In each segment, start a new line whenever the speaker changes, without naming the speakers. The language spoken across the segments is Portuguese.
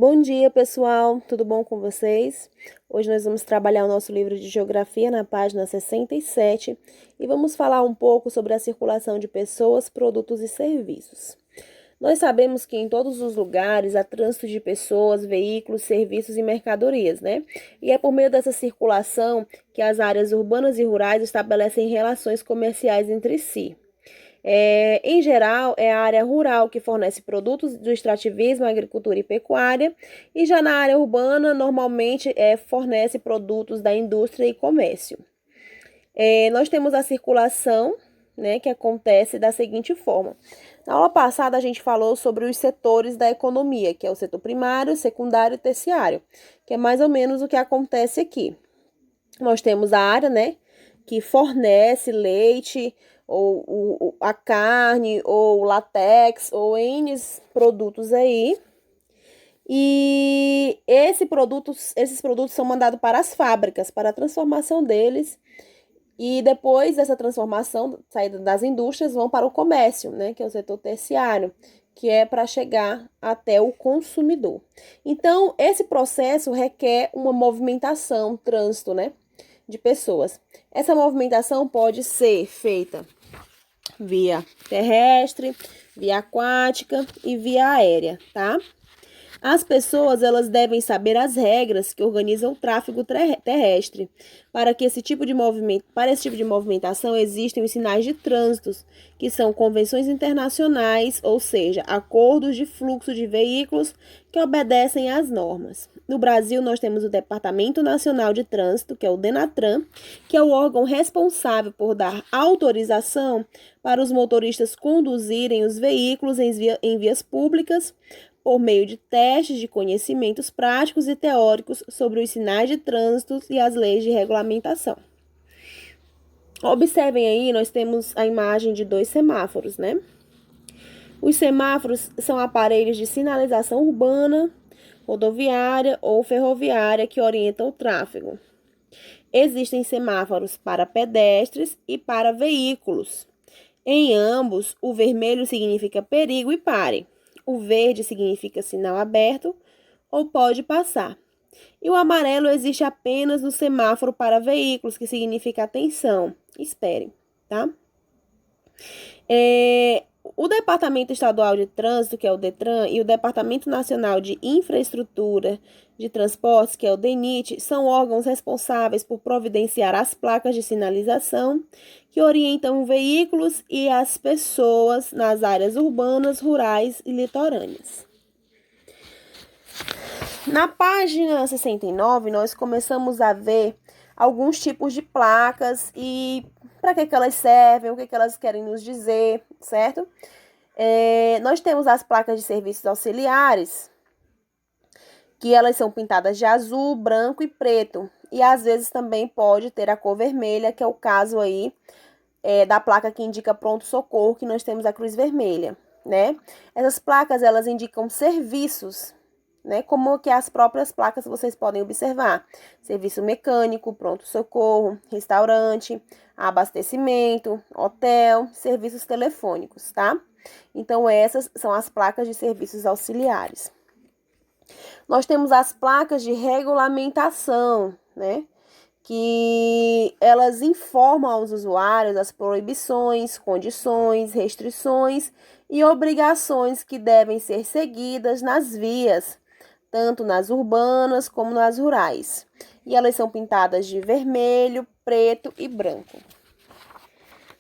Bom dia, pessoal. Tudo bom com vocês? Hoje nós vamos trabalhar o nosso livro de Geografia na página 67 e vamos falar um pouco sobre a circulação de pessoas, produtos e serviços. Nós sabemos que em todos os lugares há trânsito de pessoas, veículos, serviços e mercadorias, né? E é por meio dessa circulação que as áreas urbanas e rurais estabelecem relações comerciais entre si. Em geral, é a área rural que fornece produtos do extrativismo, agricultura e pecuária, e já na área urbana, normalmente, fornece produtos da indústria e comércio. Nós temos a circulação, né, que acontece da seguinte forma. Na aula passada, a gente falou sobre os setores da economia, que é o setor primário, secundário e terciário, que é mais ou menos o que acontece aqui. Nós temos a área, né, que fornece leite, ou a carne, ou látex, ou N produtos aí. E esses produtos são mandados para as fábricas, para a transformação deles. E depois dessa transformação, saída das indústrias, vão para o comércio, né, que é o setor terciário, que é para chegar até o consumidor. Então, esse processo requer uma movimentação, trânsito, né, de pessoas. Essa movimentação pode ser feita via terrestre, via aquática e via aérea, tá? As pessoas, elas devem saber as regras que organizam o tráfego terrestre. Para esse tipo de movimentação, existem os sinais de trânsito, que são convenções internacionais, ou seja, acordos de fluxo de veículos que obedecem às normas. No Brasil, nós temos o Departamento Nacional de Trânsito, que é o DENATRAN, que é o órgão responsável por dar autorização para os motoristas conduzirem os veículos em vias públicas, por meio de testes de conhecimentos práticos e teóricos sobre os sinais de trânsito e as leis de regulamentação. Observem aí, nós temos a imagem de 2 semáforos, né? Os semáforos são aparelhos de sinalização urbana, rodoviária ou ferroviária que orientam o tráfego. Existem semáforos para pedestres e para veículos. Em ambos, o vermelho significa perigo e pare. O verde significa sinal aberto ou pode passar. E o amarelo existe apenas no semáforo para veículos, que significa atenção, espere, tá? O Departamento Estadual de Trânsito, que é o DETRAN, e o Departamento Nacional de Infraestrutura de Transportes, que é o DENIT, são órgãos responsáveis por providenciar as placas de sinalização que orientam veículos e as pessoas nas áreas urbanas, rurais e litorâneas. Na página 69, nós começamos a ver alguns tipos de placas e para que elas servem, o que elas querem nos dizer, certo? Nós temos as placas de serviços auxiliares, que elas são pintadas de azul, branco e preto. E às vezes também pode ter a cor vermelha, que é o caso aí da placa que indica pronto-socorro, que nós temos a cruz vermelha, né? Essas placas, elas indicam serviços, né? Como que as próprias placas vocês podem observar. Serviço mecânico, pronto-socorro, restaurante, abastecimento, hotel, serviços telefônicos, tá? Então, essas são as placas de serviços auxiliares. Nós temos as placas de regulamentação, né? Que elas informam aos usuários as proibições, condições, restrições e obrigações que devem ser seguidas nas vias, tanto nas urbanas como nas rurais. E elas são pintadas de vermelho, preto e branco.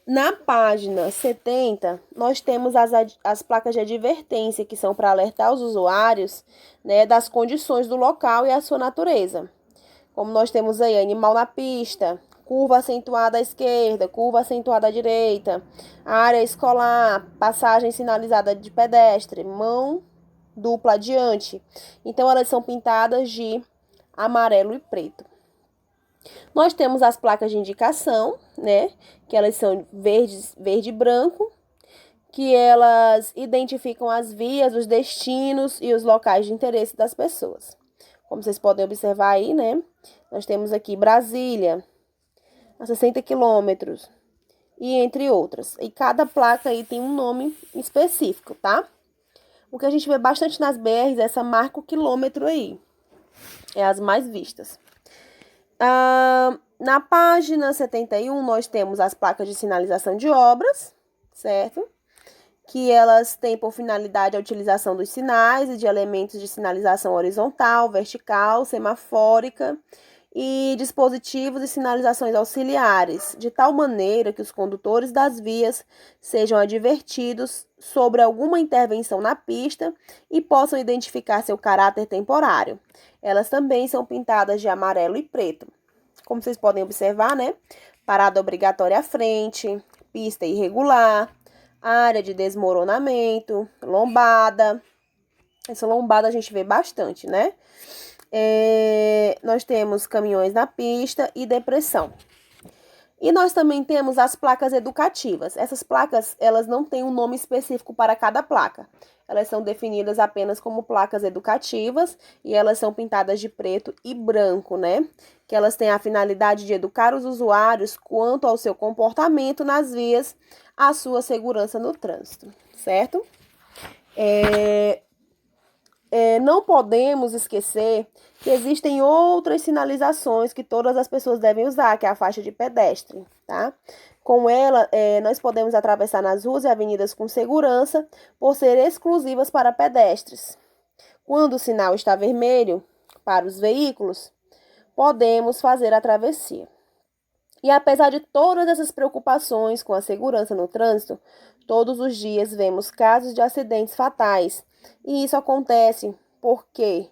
Na página 70, nós temos as placas de advertência, que são para alertar os usuários, né, das condições do local e a sua natureza. Como nós temos aí, animal na pista, curva acentuada à esquerda, curva acentuada à direita, área escolar, passagem sinalizada de pedestre, mão dupla adiante. Então, elas são pintadas de amarelo e preto. Nós temos as placas de indicação, né? Que elas são verde e branco, que elas identificam as vias, os destinos e os locais de interesse das pessoas. Como vocês podem observar aí, né? Nós temos aqui Brasília, a 60 quilômetros, e entre outras. E cada placa aí tem um nome específico, tá? O que a gente vê bastante nas BRs é essa marca o quilômetro aí. É as mais vistas. Na página 71, nós temos as placas de sinalização de obras, certo? Que elas têm por finalidade a utilização dos sinais e de elementos de sinalização horizontal, vertical, semafórica e dispositivos e sinalizações auxiliares, de tal maneira que os condutores das vias sejam advertidos sobre alguma intervenção na pista e possam identificar seu caráter temporário. Elas também são pintadas de amarelo e preto. Como vocês podem observar, né? Parada obrigatória à frente, pista irregular, área de desmoronamento, lombada. Essa lombada a gente vê bastante, né? Nós temos caminhões na pista e depressão. E nós também temos as placas educativas. Essas placas, elas não têm um nome específico para cada placa. Elas são definidas apenas como placas educativas e elas são pintadas de preto e branco, né? Que elas têm a finalidade de educar os usuários quanto ao seu comportamento nas vias, a sua segurança no trânsito, certo? Não podemos esquecer que existem outras sinalizações que todas as pessoas devem usar, que é a faixa de pedestre, tá? Com ela, nós podemos atravessar nas ruas e avenidas com segurança, por ser exclusivas para pedestres. Quando o sinal está vermelho para os veículos, podemos fazer a travessia. E apesar de todas essas preocupações com a segurança no trânsito, todos os dias vemos casos de acidentes fatais. E isso acontece porque,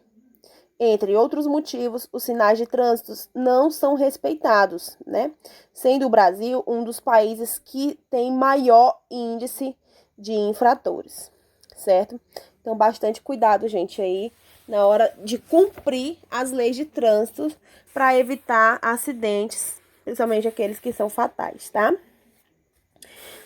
entre outros motivos, os sinais de trânsito não são respeitados, né? Sendo o Brasil um dos países que tem maior índice de infratores, certo? Então, bastante cuidado, gente, aí na hora de cumprir as leis de trânsito para evitar acidentes, principalmente aqueles que são fatais, tá?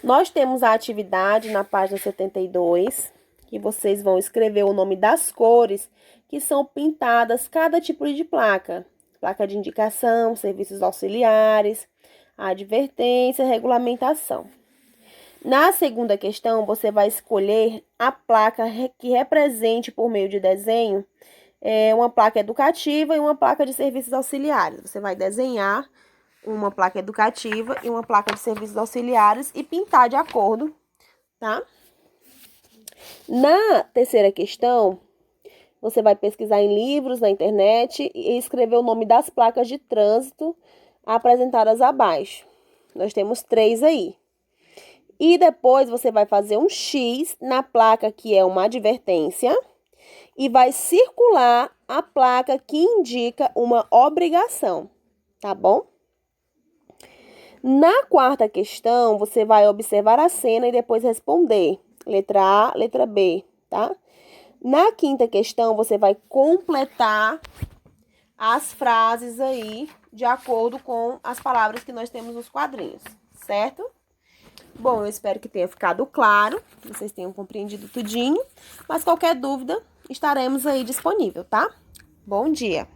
Nós temos a atividade na página 72, que vocês vão escrever o nome das cores que são pintadas cada tipo de placa. Placa de indicação, serviços auxiliares, advertência, regulamentação. Na segunda questão, você vai escolher a placa que represente por meio de desenho uma placa educativa e uma placa de serviços auxiliares. Você vai desenhar uma placa educativa e uma placa de serviços auxiliares e pintar de acordo, tá? Na terceira questão, você vai pesquisar em livros na internet e escrever o nome das placas de trânsito apresentadas abaixo. Nós temos 3 aí. E depois você vai fazer um X na placa que é uma advertência e vai circular a placa que indica uma obrigação, tá bom? Na quarta questão, você vai observar a cena e depois responder. Letra A, letra B, tá? Na quinta questão, você vai completar as frases aí de acordo com as palavras que nós temos nos quadrinhos, certo? Bom, eu espero que tenha ficado claro, que vocês tenham compreendido tudinho, mas qualquer dúvida, estaremos aí disponível, tá? Bom dia!